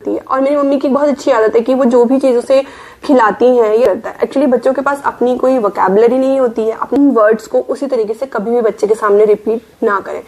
और मेरी मम्मी की बहुत अच्छी आदत है कि वो जो भी चीज उसे खिलाती हैं ये करता है। एक्चुअली बच्चों के पास अपनी कोई वोकैबुलरी नहीं होती है, अपने वर्ड्स को उसी तरीके से कभी भी बच्चे के सामने रिपीट ना करें।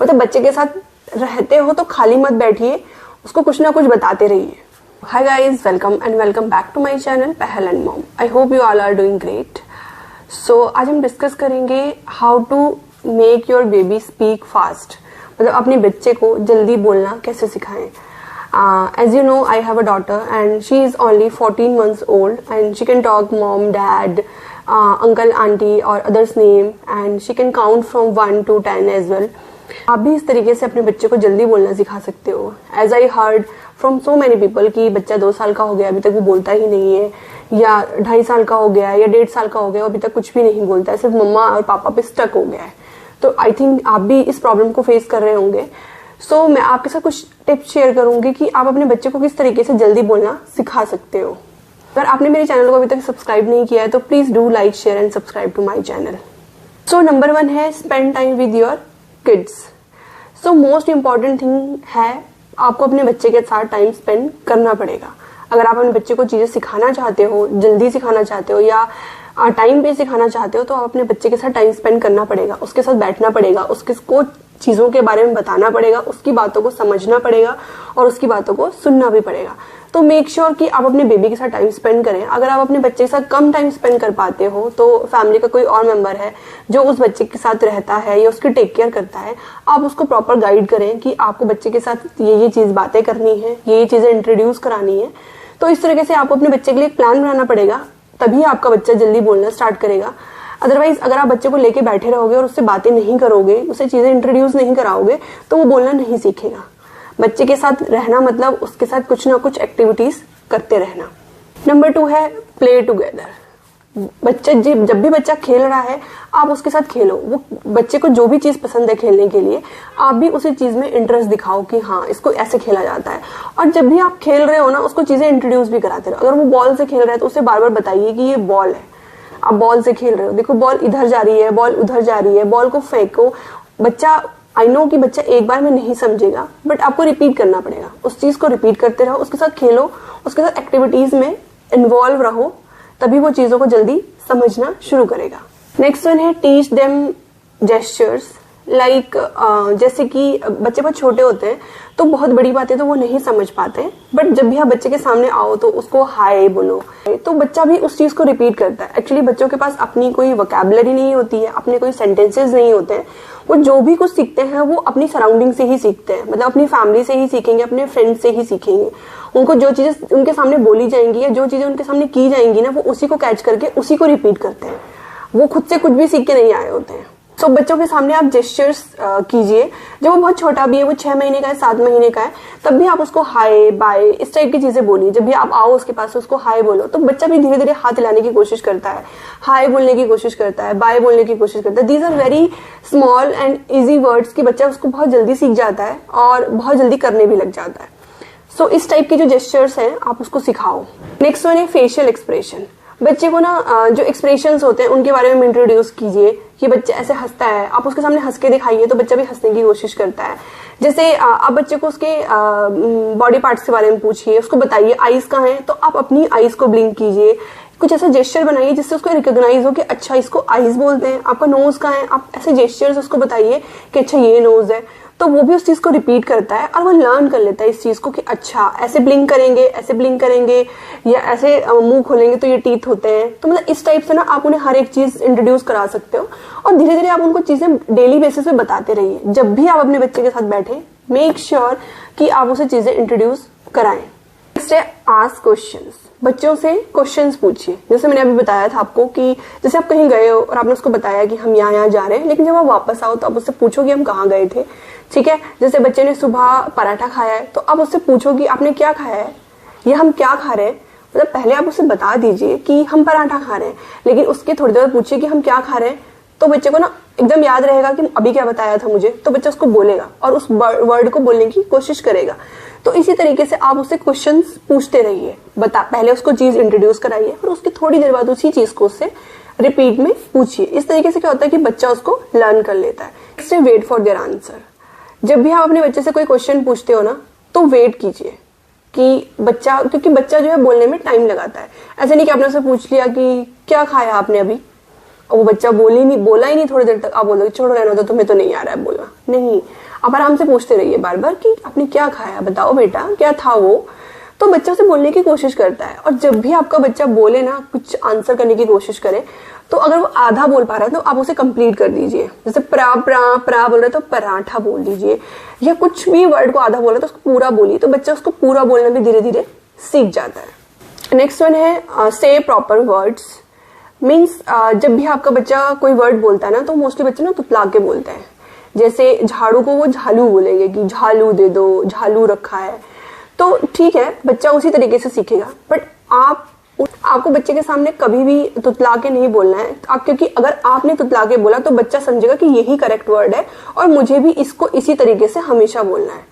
मतलब बच्चे के साथ रहते हो तो खाली मत बैठिए, उसको कुछ ना कुछ बताते रहिए। Hi guys, welcome and welcome back to my channel Pahal and mom. I hope you all are doing great. So आज हम डिस्कस करेंगे how to make your baby speak fast. मतलब अपने बच्चे को जल्दी बोलना कैसे सिखाएं। As you know, I have a daughter and she is only 14 months old and she can talk mom, dad, uncle, auntie or others name and she can count from 1 to 10 as well. आप भी इस तरीके से अपने बच्चे को जल्दी बोलना सिखा सकते हो। As I heard from so many people कि बच्चा 2 साल का हो गया अभी तक वो बोलता ही नहीं है, या 2.5 साल का हो गया या 1.5 साल का हो गया अभी तक कुछ भी नहीं बोलता है, सिर्फ मम्मा और पापा पे स्टक हो गया है। तो आई थिंक आप भी इस प्रॉब्लम को फेस कर रहे होंगे। सो मैं आपके साथ कुछ टिप्स शेयर करूंगी कि आप अपने बच्चे को किस तरीके से जल्दी बोलना सिखा सकते हो। अगर आपने मेरे चैनल को अभी तक सब्सक्राइब नहीं किया है तो please do like, share and subscribe to my channel. So number 1 है spend time with your kids. So most important thing है, आपको अपने बच्चे के साथ टाइम स्पेंड करना पड़ेगा। अगर आप अपने बच्चे को चीजें सिखाना चाहते हो, जल्दी सिखाना चाहते हो या टाइम पे सिखाना चाहते हो, तो आप अपने बच्चे के साथ टाइम स्पेंड करना पड़ेगा, उसके साथ बैठना पड़ेगा, उसको चीजों के बारे में बताना पड़ेगा, उसकी बातों को समझना पड़ेगा और उसकी बातों को सुनना भी पड़ेगा। तो मेक श्योर कि आप अपने बेबी के साथ टाइम स्पेंड करें। अगर आप अपने बच्चे के साथ कम टाइम स्पेंड कर पाते हो तो फैमिली का कोई और मेंबर है जो उस बच्चे के साथ रहता है या उसकी टेक केयर करता है, आप उसको प्रॉपर गाइड करें कि आपको बच्चे के साथ ये चीज बातें करनी है, ये चीजें इंट्रोड्यूस करानी है। तो इस तरीके से आपको अपने बच्चे के लिए एक प्लान बनाना पड़ेगा, तभी आपका बच्चा जल्दी बोलना स्टार्ट करेगा। अदरवाइज अगर आप बच्चे को लेके बैठे रहोगे और उससे बातें नहीं करोगे, उसे चीजें इंट्रोड्यूस नहीं कराओगे, तो वो बोलना नहीं सीखेगा। बच्चे के साथ रहना मतलब उसके साथ कुछ ना कुछ एक्टिविटीज करते रहना। नंबर 2 है प्ले टुगेदर। बच्चा जब भी बच्चा खेल रहा है आप उसके साथ खेलो। वो बच्चे को जो भी चीज पसंद है खेलने के लिए, आप भी उसी चीज में इंटरेस्ट दिखाओ कि हाँ इसको ऐसे खेला जाता है। और जब भी आप खेल रहे हो ना, उसको चीजें इंट्रोड्यूस भी कराते रहो। अगर वो बॉल से खेल रहा है तो उसे बार बार बताइए कि ये बॉल है, आप बॉल से खेल रहे हो, देखो बॉल इधर जा रही है, बॉल उधर जा रही है, बॉल को फेंको। बच्चा, आई नो कि बच्चा एक बार में नहीं समझेगा, बट आपको रिपीट करना पड़ेगा। उस चीज को रिपीट करते रहो, उसके साथ खेलो, उसके साथ एक्टिविटीज में इन्वॉल्व रहो, तभी वो चीजों को जल्दी समझना शुरू करेगा। नेक्स्ट वन है टीच देम जेस्चर्स। लाइक जैसे कि बच्चे बहुत छोटे होते हैं तो बहुत बड़ी बातें तो वो नहीं समझ पाते, बट जब भी आप बच्चे के सामने आओ तो उसको हाय बोलो, तो बच्चा भी उस चीज को रिपीट करता है। एक्चुअली बच्चों के पास अपनी कोई वोकैबुलरी नहीं होती है, अपने कोई सेंटेंसेस नहीं होते हैं। वो जो भी कुछ सीखते हैं वो अपनी सराउंडिंग से ही सीखते हैं, मतलब अपनी फैमिली से ही सीखेंगे, अपने फ्रेंड से ही सीखेंगे। उनको जो चीजें उनके सामने बोली जाएंगी या जो चीजें उनके सामने की जाएंगी ना, वो उसी को कैच करके उसी को रिपीट करते हैं। वो खुद से कुछ भी सीख के नहीं आए होते हैं। तो बच्चों के सामने आप जेस्चर्स कीजिए। जब वो बहुत छोटा भी है, वो 6 महीने का है, 7 महीने का है, तब भी आप उसको हाय बाय इस टाइप की चीजें बोलिए। जब भी आप आओ उसके पास उसको हाय बोलो, तो बच्चा भी धीरे धीरे हाथ हिलाने की कोशिश करता है, हाय बोलने की कोशिश करता है, बाय बोलने की कोशिश करता है। These are very small and easy words कि बच्चा उसको बहुत जल्दी सीख जाता है और बहुत जल्दी करने भी लग जाता है। सो इस टाइप के जो जेस्चर्स हैं आप उसको सिखाओ। नेक्स्ट वन है फेशियल एक्सप्रेशन। बच्चे को ना जो एक्सप्रेशंस होते हैं उनके बारे में इंट्रोड्यूस कीजिए कि बच्चा ऐसे हंसता है, आप उसके सामने हंस के दिखाइए तो बच्चा भी हंसने की कोशिश करता है। जैसे आप बच्चे को उसके बॉडी पार्ट्स के बारे में पूछिए, उसको बताइए आईज कहाँ है, तो आप अपनी आईज को ब्लिंक कीजिए। कुछ ऐसा जेस्चर बनाइए जिससे उसको रिकॉग्नाइज हो कि अच्छा इसको आईज बोलते हैं। आपका नोज कहाँ है, आप ऐसे जेस्चर्स उसको बताइए कि अच्छा ये नोज है, तो वो भी उस चीज को रिपीट करता है और वो लर्न कर लेता है इस चीज को कि अच्छा ऐसे ब्लिंक करेंगे, ऐसे ब्लिंक करेंगे, या ऐसे मुंह खोलेंगे तो ये टीथ होते हैं। तो मतलब इस टाइप से ना आप उन्हें हर एक चीज इंट्रोड्यूस करा सकते हो और धीरे धीरे आप उनको चीजें डेली बेसिस पे बताते रहिए। जब भी आप अपने बच्चे के साथ बैठे, मेक श्योर कि आप उसे चीजें इंट्रोड्यूस कराएं। नेक्स्ट है आस्क क्वेश्चंस। बच्चों से क्वेश्चंस पूछिए। जैसे मैंने अभी बताया था आपको कि जैसे आप कहीं गए हो और आपने उसको बताया कि हम यहाँ जा रहे हैं, लेकिन जब आप वापस आओ तो आप उससे पूछो कि हम कहाँ गए थे। ठीक है, जैसे बच्चे ने सुबह पराठा खाया है तो अब उससे पूछो कि आपने क्या खाया है या हम क्या खा रहे हैं। मतलब पहले आप उसे बता दीजिए कि हम पराठा खा रहे हैं, लेकिन उसके थोड़ी देर पूछिए कि हम क्या खा रहे हैं, तो बच्चे को ना एकदम याद रहेगा कि अभी क्या बताया था मुझे, तो बच्चा उसको बोलेगा और उस वर्ड को बोलने की कोशिश करेगा। तो इसी तरीके से आप उससे क्वेश्चंस पूछते रहिए। पहले उसको चीज इंट्रोड्यूस कराइए और उसके थोड़ी देर बाद उसी चीज को उससे रिपीट में पूछिए। इस तरीके से क्या होता है कि बच्चा उसको लर्न कर लेता है। इससे वेट फॉर देयर आंसर। जब भी आप अपने बच्चे से कोई क्वेश्चन पूछते हो ना, तो वेट कीजिए कि बच्चा, क्योंकि बच्चा जो है बोलने में टाइम लगाता है। ऐसे नहीं कि आपने उससे पूछ लिया कि क्या खाया आपने अभी, और वो बच्चा बोला ही नहीं थोड़ी देर तक, आप बोलोगे छोड़ो रहना तो तुम्हें तो नहीं आ रहा है बोलना। नहीं, आप आराम से पूछते रहिए बार बार कि आपने क्या खाया, बताओ बेटा क्या था वो। तो बच्चा उसे बोलने की कोशिश करता है। और जब भी आपका बच्चा बोले ना, कुछ आंसर करने की कोशिश करे, तो अगर वो आधा बोल पा रहा है तो आप उसे कंप्लीट कर दीजिए। जैसे प्रा बोल रहा है तो पराठा बोल दीजिए, या कुछ भी वर्ड को आधा बोल रहा है तो उसको पूरा बोलिए, तो बच्चा उसको पूरा बोलना भी धीरे धीरे सीख जाता है। नेक्स्ट वन है से प्रॉपर वर्ड्स। मीन्स जब भी आपका बच्चा कोई वर्ड बोलता है ना, तो मोस्टली बच्चे ना तुतला के बोलते हैं। जैसे झाड़ू को वो झालू बोलेंगे कि झालू दे दो, झालू रखा है। तो ठीक है, बच्चा उसी तरीके से सीखेगा, बट आपको बच्चे के सामने कभी भी तुतला के नहीं बोलना है। क्योंकि अगर आपने तुतला के बोला तो बच्चा समझेगा कि यही करेक्ट वर्ड है और मुझे भी इसको इसी तरीके से हमेशा बोलना है।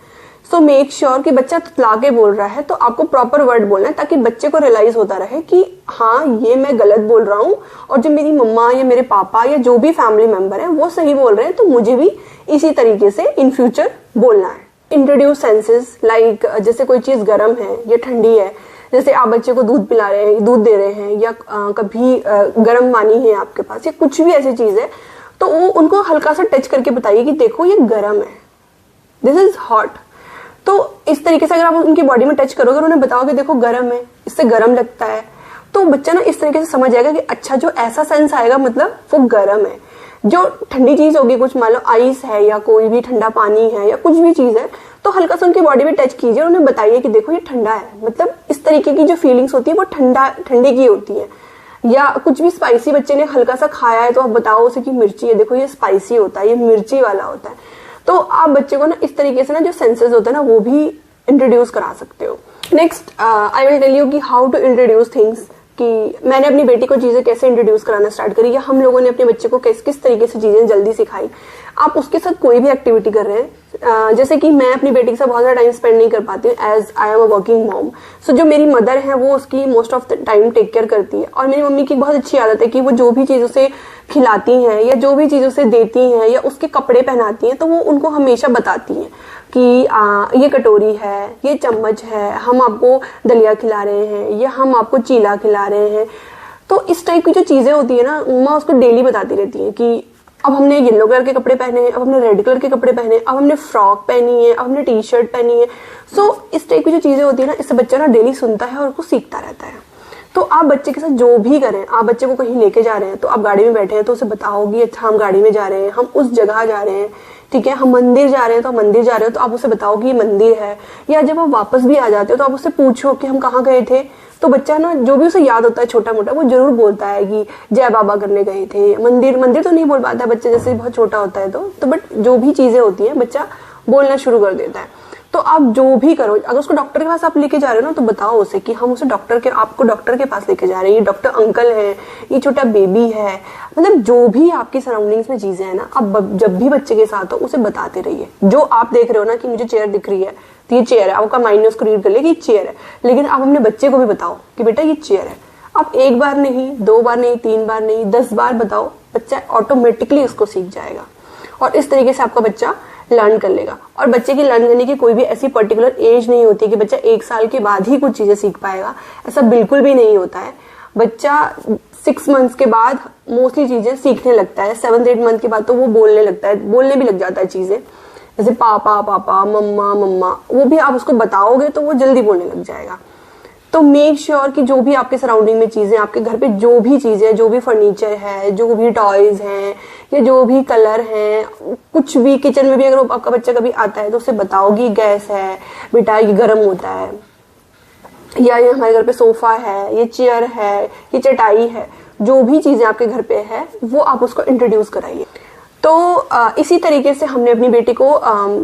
सो मेक श्योर कि बच्चा तुतला के बोल रहा है तो आपको प्रॉपर वर्ड बोलना है, ताकि बच्चे को रियलाइज होता रहे कि हाँ ये मैं गलत बोल रहा हूँ, और जो मेरी मम्मा या मेरे पापा या जो भी फैमिली मेंबर है वो सही बोल रहे हैं, तो मुझे भी इसी तरीके से इन फ्यूचर बोलना है। इंट्रोड्यूस सेंसेस, लाइक जैसे कोई चीज गर्म है या ठंडी है, जैसे आप बच्चे को दूध पिला रहे हैं, दूध दे रहे हैं, या कभी गर्म पानी है आपके पास, या कुछ भी ऐसी चीज है, तो वो उनको हल्का सा टच करके बताइए कि देखो ये गर्म है, दिस इज हॉट। तो इस तरीके से अगर आप उनकी बॉडी में टच करोगे और उन्हें बताओगे देखो गर्म है, इससे गर्म लगता है, तो बच्चा ना इस तरीके से समझ जाएगा कि अच्छा जो ऐसा सेंस आएगा मतलब वो गर्म है। जो ठंडी चीज होगी, कुछ मान लो आइस है या कोई भी ठंडा पानी है या कुछ भी चीज है, तो हल्का सा उनकी बॉडी में टच कीजिए और उन्हें बताइए कि देखो ये ठंडा है, मतलब इस तरीके की जो फीलिंग्स होती है वो ठंडे की होती है। या कुछ भी स्पाइसी बच्चे ने हल्का सा खाया है तो आप बताओ उसे कि मिर्ची है, देखो ये स्पाइसी होता है, ये मिर्ची वाला होता है। तो आप बच्चे को ना इस तरीके से ना जो सेंसेस होते हैं ना वो भी इंट्रोड्यूस करा सकते हो। Next I will tell you कि हाउ टू इंट्रोड्यूस थिंग्स, कि मैंने अपनी बेटी को चीजें कैसे इंट्रोड्यूस कराना स्टार्ट करी, या हम लोगों ने अपने बच्चे को किस तरीके से चीजें जल्दी सिखाई। आप उसके साथ कोई भी एक्टिविटी कर रहे हैं, जैसे कि मैं अपनी बेटी के साथ बहुत सारा टाइम स्पेंड नहीं कर पाती हूँ as I am a working mom. So जो मेरी मदर है वो उसकी most of the time take care करती है। और मेरी मम्मी की बहुत अच्छी आदत है कि वो जो भी चीज उसे खिलाती हैं या जो भी चीज उसे देती हैं या उसके कपड़े पहनाती हैं, तो वो उनको हमेशा बताती हैं कि ये कटोरी है, ये चम्मच है, हम आपको दलिया खिला रहे हैं या हम आपको चीला खिला रहे हैं। तो इस टाइप की जो चीजें होती है ना, मम्मा उसको डेली बताती रहती है कि अब हमने येलो कलर के कपड़े पहने हैं, अब हमने रेड कलर के कपड़े पहने, अब हमने फ्रॉक पहनी है, अब हमने टी शर्ट पहनी है। सो इस टाइप की जो चीजें होती है ना, इससे बच्चा ना डेली सुनता है और उसको सीखता रहता है। तो आप बच्चे के साथ जो भी करें, आप बच्चे को कहीं लेके जा रहे हैं तो आप गाड़ी में बैठे हैं तो उसे बताओगी अच्छा हम गाड़ी में जा रहे हैं, हम उस जगह जा रहे हैं, ठीक है, हम मंदिर जा रहे हैं तो मंदिर जा रहे हो, तो आप उसे बताओ कि ये मंदिर है। या जब आप वापस भी आ जाते हो तो आप उससे पूछो कि हम कहाँ गए थे, तो बच्चा ना जो भी उसे याद होता है छोटा मोटा वो जरूर बोलता है कि जय बाबा करने गए थे, मंदिर तो नहीं बोल पाता है बच्चा, जैसे बहुत छोटा होता है तो बट जो भी चीजें होती है बच्चा बोलना शुरू कर देता है। तो आप जो भी करो, अगर उसको डॉक्टर के पास आप लेके जा रहे हो ना, तो बताओ उसे कि हम उसे आपको डॉक्टर के पास लेके जा रहे हैं, ये डॉक्टर अंकल है, ये छोटा बेबी है। मतलब जो भी आपकी सराउंडिंग्स में चीजें हैं ना, आप जब भी बच्चे के साथ हो उसे बताते रहिए। जो आप देख रहे हो ना कि मुझे चेयर दिख रही है तो ये चेयर है, आपका माइंड ने उसको रीड कर लिया कि चेयर है, लेकिन आप अपने बच्चे को भी बताओ कि बेटा ये चेयर है। आप एक बार नहीं, 2 बार नहीं, 3 बार नहीं, 10 बार बताओ, बच्चा ऑटोमेटिकली उसको सीख जाएगा। और इस तरीके से आपका बच्चा लर्न कर लेगा। और बच्चे की लर्न करने की कोई भी ऐसी पर्टिकुलर एज नहीं होती कि बच्चा 1 साल के बाद ही कुछ चीजें सीख पाएगा, ऐसा बिल्कुल भी नहीं होता है। बच्चा 6 मंथ्स के बाद मोस्टली चीजें सीखने लगता है, 7-8 मंथ के बाद तो वो बोलने लगता है, बोलने भी लग जाता है चीजें, जैसे पापा पापा, मम्मा मम्मा, वो भी आप उसको बताओगे तो वो जल्दी बोलने लग जाएगा। तो मेक श्योर कि जो भी आपके सराउंडिंग में चीजें, आपके घर पे जो भी चीजें, जो भी फर्नीचर है, जो भी टॉयज हैं या जो भी कलर हैं, कुछ भी किचन में भी अगर आपका बच्चा कभी आता है तो उसे बताओगी गैस है बेटा, ये गर्म होता है, या ये हमारे घर पे सोफा है, ये चेयर है, ये चटाई है, जो भी चीजें आपके घर पे है वो आप उसको इंट्रोड्यूस कराइए। तो इसी तरीके से हमने अपनी बेटी को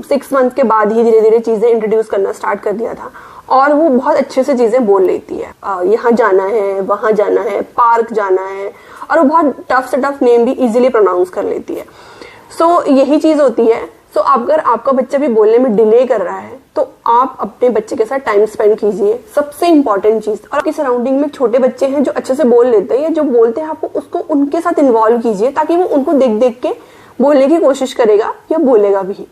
6 मंथ के बाद ही धीरे धीरे चीजें इंट्रोड्यूस करना स्टार्ट कर दिया था, और वो बहुत अच्छे से चीजें बोल लेती है। यहाँ जाना है, वहां जाना है, पार्क जाना है, और वो बहुत टफ से टफ नेम भी इजीली प्रोनाउंस कर लेती है। सो यही चीज होती है। सो अगर आपका बच्चा भी बोलने में डिले कर रहा है तो आप अपने बच्चे के साथ टाइम स्पेंड कीजिए, सबसे इंपॉर्टेंट चीज। और आपकी सराउंडिंग में छोटे बच्चे हैं जो अच्छे से बोल लेते हैं या जो बोलते हैं, आपको उसको उनके साथ इन्वॉल्व कीजिए ताकि वो उनको देख देख के बोलने की कोशिश करेगा या बोलेगा भी।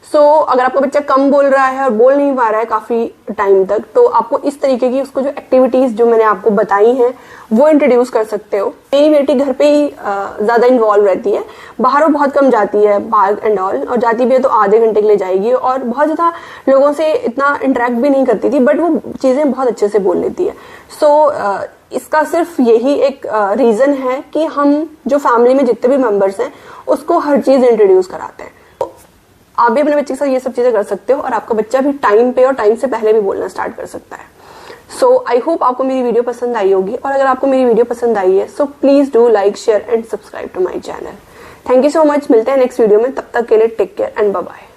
सो अगर आपका बच्चा कम बोल रहा है और बोल नहीं पा रहा है काफी टाइम तक, तो आपको इस तरीके की उसको जो एक्टिविटीज जो मैंने आपको बताई हैं वो इंट्रोड्यूस कर सकते हो। मेरी बेटी घर पे ही ज्यादा इन्वॉल्व रहती है, बाहर वो बहुत कम जाती है पार्क एंड ऑल, और जाती भी है तो आधे घंटे के लिए जाएगी, और बहुत ज्यादा लोगों से इतना इंटरेक्ट भी नहीं करती थी, बट वो चीजें बहुत अच्छे से बोल लेती है। सो इसका सिर्फ यही एक रीजन है कि हम जो फैमिली में जितने भी मेंबर्स हैं उसको हर चीज इंट्रोड्यूस कराते हैं। आप भी अपने बच्चे के साथ ये सब चीजें कर सकते हो, और आपका बच्चा भी टाइम पे और टाइम से पहले भी बोलना स्टार्ट कर सकता है। सो आई होप आपको मेरी वीडियो पसंद आई होगी, और अगर आपको मेरी वीडियो पसंद आई है so please do like, share and subscribe to my channel. Thank you so much. मिलते हैं नेक्स्ट वीडियो में, तब तक के लिए take care and bye bye.